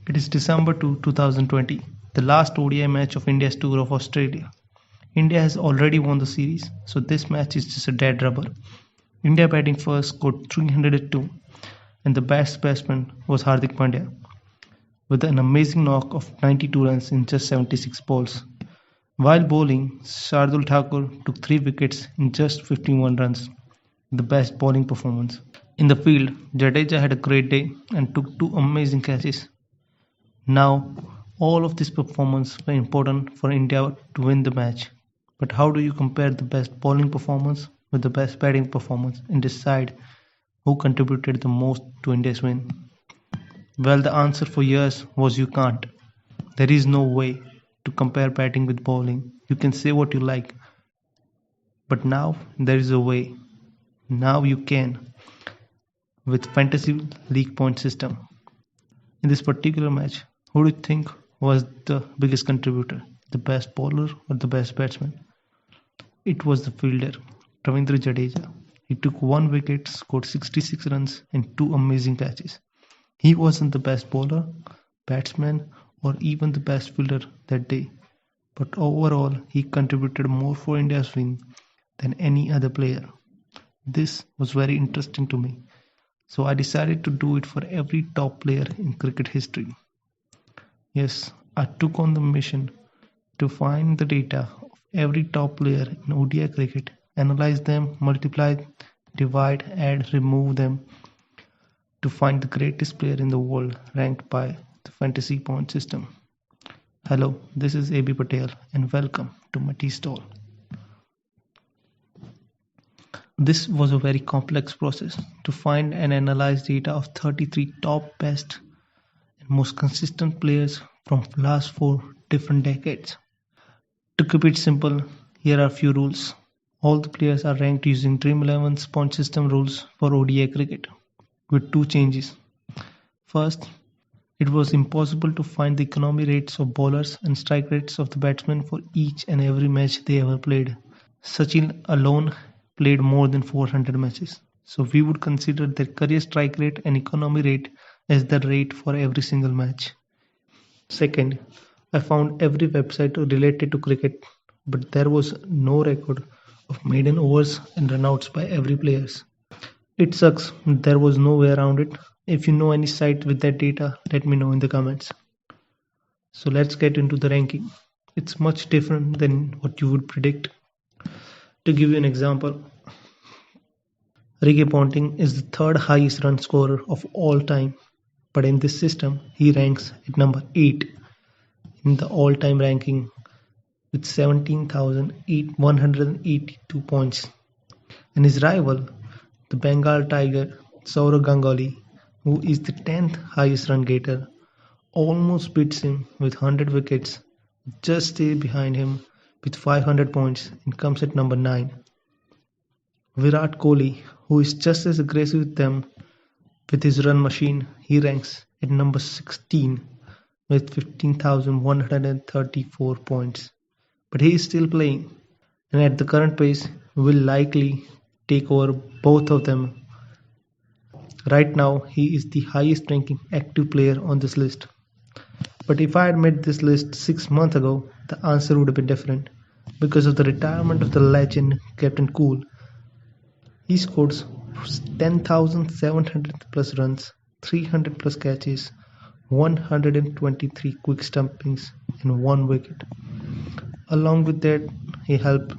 It is December 2020, the last ODI match of India's tour of Australia. India has already won the series, so this match is just a dead rubber. India batting first scored 302, and the best batsman was Hardik Pandya, with an amazing knock of 92 runs in just 76 balls. While bowling, Shardul Thakur took 3 wickets in just 51 runs, the best bowling performance. In the field, Jadeja had a great day and took 2 amazing catches. Now, all of this performance were important for India to win the match. But how do you compare the best bowling performance with the best batting performance and decide who contributed the most to India's win? Well, the answer for years was you can't. There is no way to compare batting with bowling. You can say what you like. But now there is a way. Now you can. With Fantasy League Point System. In this particular match, who do you think was the biggest contributor? The best bowler or the best batsman? It was the fielder, Ravindra Jadeja. He took 1 wicket, scored 66 runs and 2 amazing catches. He wasn't the best bowler, batsman or even the best fielder that day. But overall, he contributed more for India's win than any other player. This was very interesting to me. So I decided to do it for every top player in cricket history. Yes, I took on the mission to find the data of every top player in ODI cricket, analyze them, multiply, divide, add, remove them to find the greatest player in the world ranked by the Fantasy Point System. Hello, this is AB Patel and welcome to my tea stall. This was a very complex process to find and analyze data of 33 top, best and most consistent players from last 4 different decades. To keep it simple, here are a few rules. All the players are ranked using Dream11's Point System rules for ODI cricket, with 2 changes. First, it was impossible to find the economy rates of bowlers and strike rates of the batsmen for each and every match they ever played. Sachin alone played more than 400 matches, so we would consider their career strike rate and economy rate as the rate for every single match. Second, I found every website related to cricket, but there was no record of maiden overs and runouts by every players. It sucks, but there was no way around it. If you know any site with that data, let me know in the comments. So let's get into the ranking. It's much different than what you would predict. To give you an example, Ricky Ponting is the 3rd highest run scorer of all time, but in this system, he ranks at number 8 in the all-time ranking with 17,182 points. And his rival, the Bengal Tiger, Sourav Ganguly, who is the 10th highest run getter, almost beats him with 100 wickets, just stays behind him with 500 points and comes at number 9. Virat Kohli, who is just as aggressive with them with his run machine, he ranks at number 16 with 15,134 points. But he is still playing and at the current pace will likely take over both of them. Right now, he is the highest ranking active player on this list. But if I had made this list 6 months ago, the answer would have been different. Because of the retirement of the legend Captain Cool, he scored 10,700 plus runs, 300 plus catches, 123 quick stumpings and 1 wicket. Along with that, he helped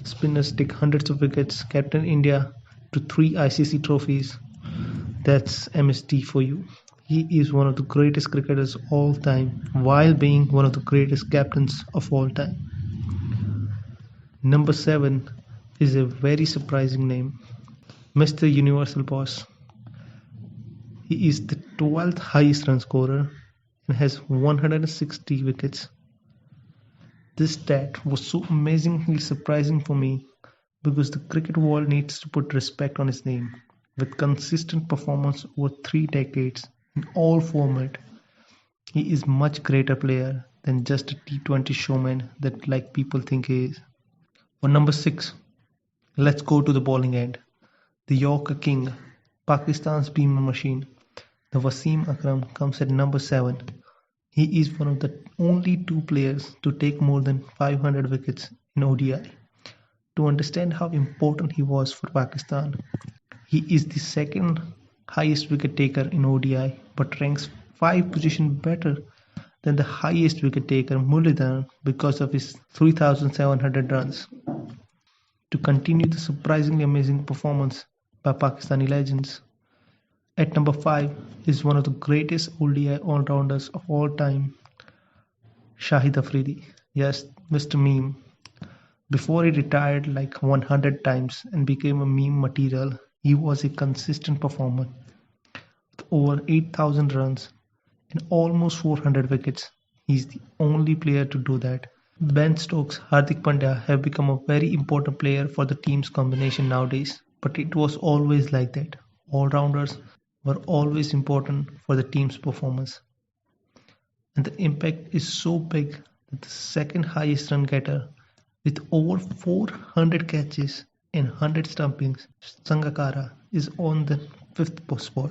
spinners take hundreds of wickets, captain India to 3 ICC trophies. That's MSD for you. He is one of the greatest cricketers of all time while being one of the greatest captains of all time. Number 7 is a very surprising name, Mr. Universal Boss. He is the 12th highest run scorer and has 160 wickets. This stat was so amazingly surprising for me because the cricket world needs to put respect on his name. With consistent performance over 3 decades in all formats, he is much greater player than just a T20 showman that like people think he is. For number 6, let's go to the bowling end. The Yorker King, Pakistan's beamer machine, the Wasim Akram comes at number 7 He is one of the only two players to take more than 500 wickets in ODI. To understand how important he was for Pakistan, he is the second highest wicket taker in ODI but ranks 5 positions better than the highest wicket taker Mulidan because of his 3,700 runs. To continue the surprisingly amazing performance by Pakistani legends, at number 5 is one of the greatest ODI all-rounders of all time, Shahid Afridi. Yes, Mr. Meme. Before he retired like 100 times and became a meme material, he was a consistent performer with over 8,000 runs and almost 400 wickets. He's the only player to do that. Ben Stokes, Hardik Pandya have become a very important player for the team's combination nowadays, but it was always like that. All-rounders were always important for the team's performance. And the impact is so big that the second highest run getter with over 400 catches and 100 stumpings, Sangakkara is on the 5th spot.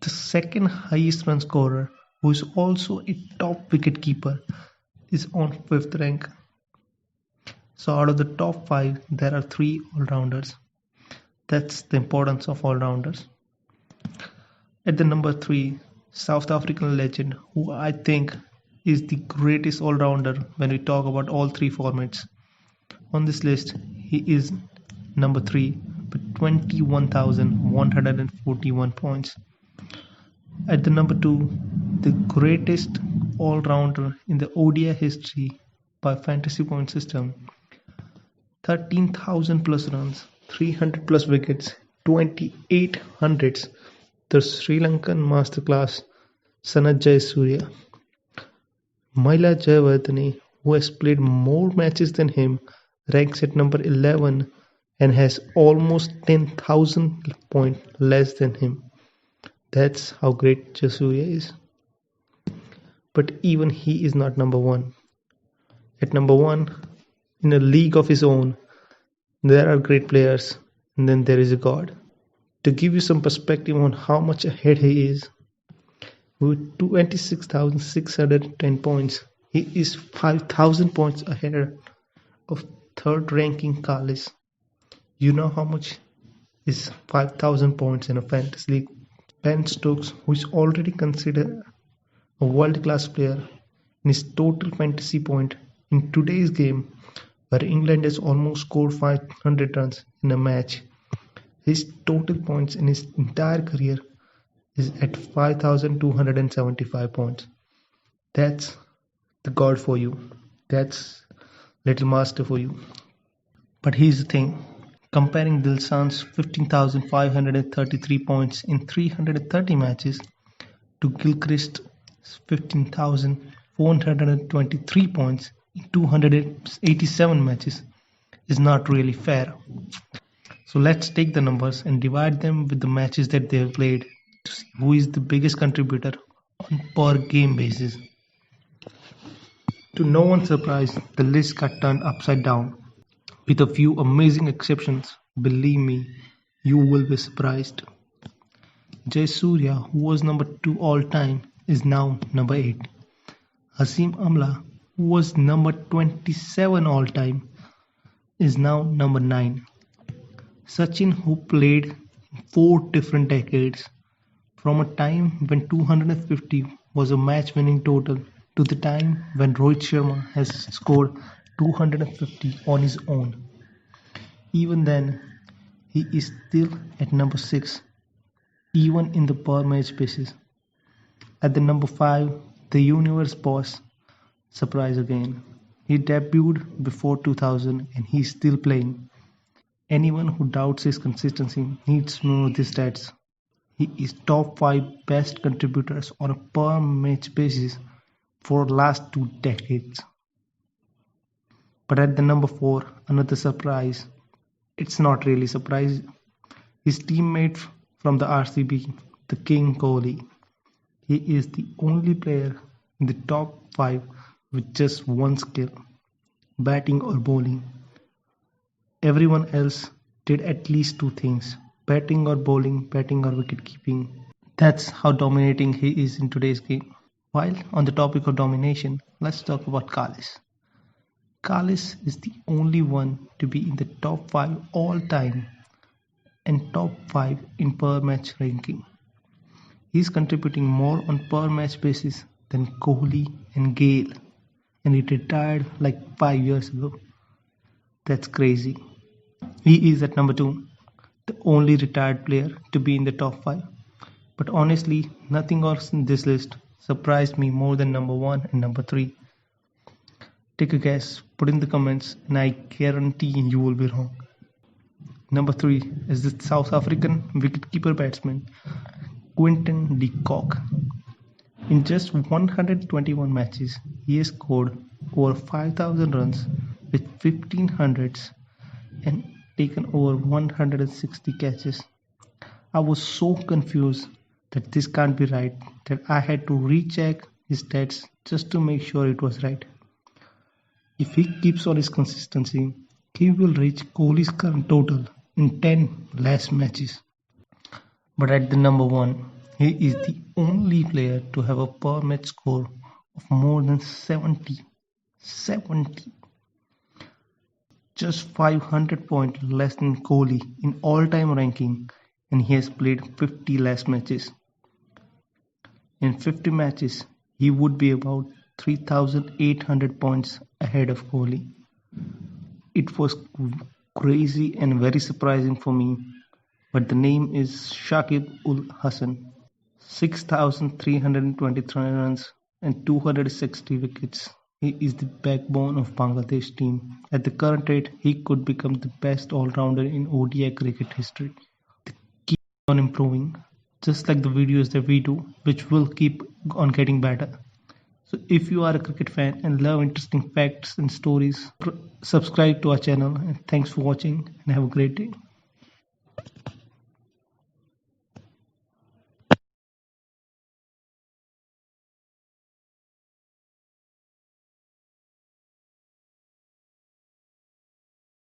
The second highest run scorer, who is also a top wicket keeper, is on 5th rank. So out of the top 5, there are 3 all-rounders. That's the importance of all-rounders. At the number 3, South African legend, who I think is the greatest all-rounder when we talk about all 3 formats. On this list, he is number 3 with 21,141 points. At the number 2, the greatest all-rounder in the ODI history by fantasy point system, 13,000 plus runs, 300 plus wickets, 28 hundreds, the Sri Lankan masterclass Sanat Jayasuriya. Mahela Jayawardene, who has played more matches than him, ranks at number 11 and has almost 10,000 points less than him. That's how great Jayasuriya is. But even he is not number 1. At number 1, in a league of his own, there are great players and then there is a God. To give you some perspective on how much ahead he is, with 26,610 points, he is 5,000 points ahead of 3rd ranking Kallis. You know how much is 5,000 points in a fantasy league? Ben Stokes, who is already considered a world-class player, in his total fantasy point in today's game, where England has almost scored 500 runs in a match, his total points in his entire career is at 5,275 points. That's the God for you. That's little master for you. But here's the thing. Comparing Dilshan's 15,533 points in 330 matches to Gilchrist's 15,423 points in 287 matches is not really fair. So let's take the numbers and divide them with the matches that they have played to see who is the biggest contributor on per game basis. To no one's surprise, the list got turned upside down. With a few amazing exceptions, believe me, you will be surprised. Jayasuriya, who was number 2 all time, is now number 8. Hasim Amla, who was number 27 all time, is now number 9. Sachin, who played in 4 different decades, from a time when 250 was a match-winning total to the time when Rohit Sharma has scored 250 on his own. Even then, he is still at number 6, even in the per match basis. At the number 5, the universe boss, surprise again. He debuted before 2000 and he is still playing. Anyone who doubts his consistency needs to know these stats. He is top 5 best contributors on a per match basis for last 2 decades. But at the number 4, another surprise. It's not really surprise. His teammate from the RCB, the King Kohli. He is the only player in the top 5 with just one skill, batting or bowling. Everyone else did at least 2 things, batting or bowling, batting or wicket keeping. That's how dominating he is in today's game. While on the topic of domination, let's talk about Kalis. Kalis is the only one to be in the top 5 all time and top 5 in per match ranking. He is contributing more on per match basis than Kohli and Gale, and he retired like 5 years ago. That's crazy. He is at number 2, the only retired player to be in the top 5. But honestly, nothing else in this list surprised me more than number 1 and number 3. Take a guess, put in the comments, and I guarantee you will be wrong. Number 3 is the South African wicketkeeper batsman Quinton de Kock. In just 121 matches, he has scored over 5,000 runs with 15 hundreds and taken over 160 catches. I was so confused that this can't be right that I had to recheck his stats just to make sure it was right. If he keeps on his consistency, he will reach Kohli's current total in 10 less matches. But at the number 1, he is the only player to have a per match score of more than 70. Just 500 points less than Kohli in all-time ranking, and he has played 50 less matches. In 50 matches, he would be about 3,800 points ahead of Kohli. It was crazy and very surprising for me, but the name is Shakib-ul-Hasan. 6,323 runs and 260 wickets. He is the backbone of Bangladesh team. At the current rate, he could become the best all-rounder in ODI cricket history. Keep on improving, just like the videos that we do, which will keep on getting better. So if you are a cricket fan and love interesting facts and stories, subscribe to our channel, and thanks for watching and have a great day.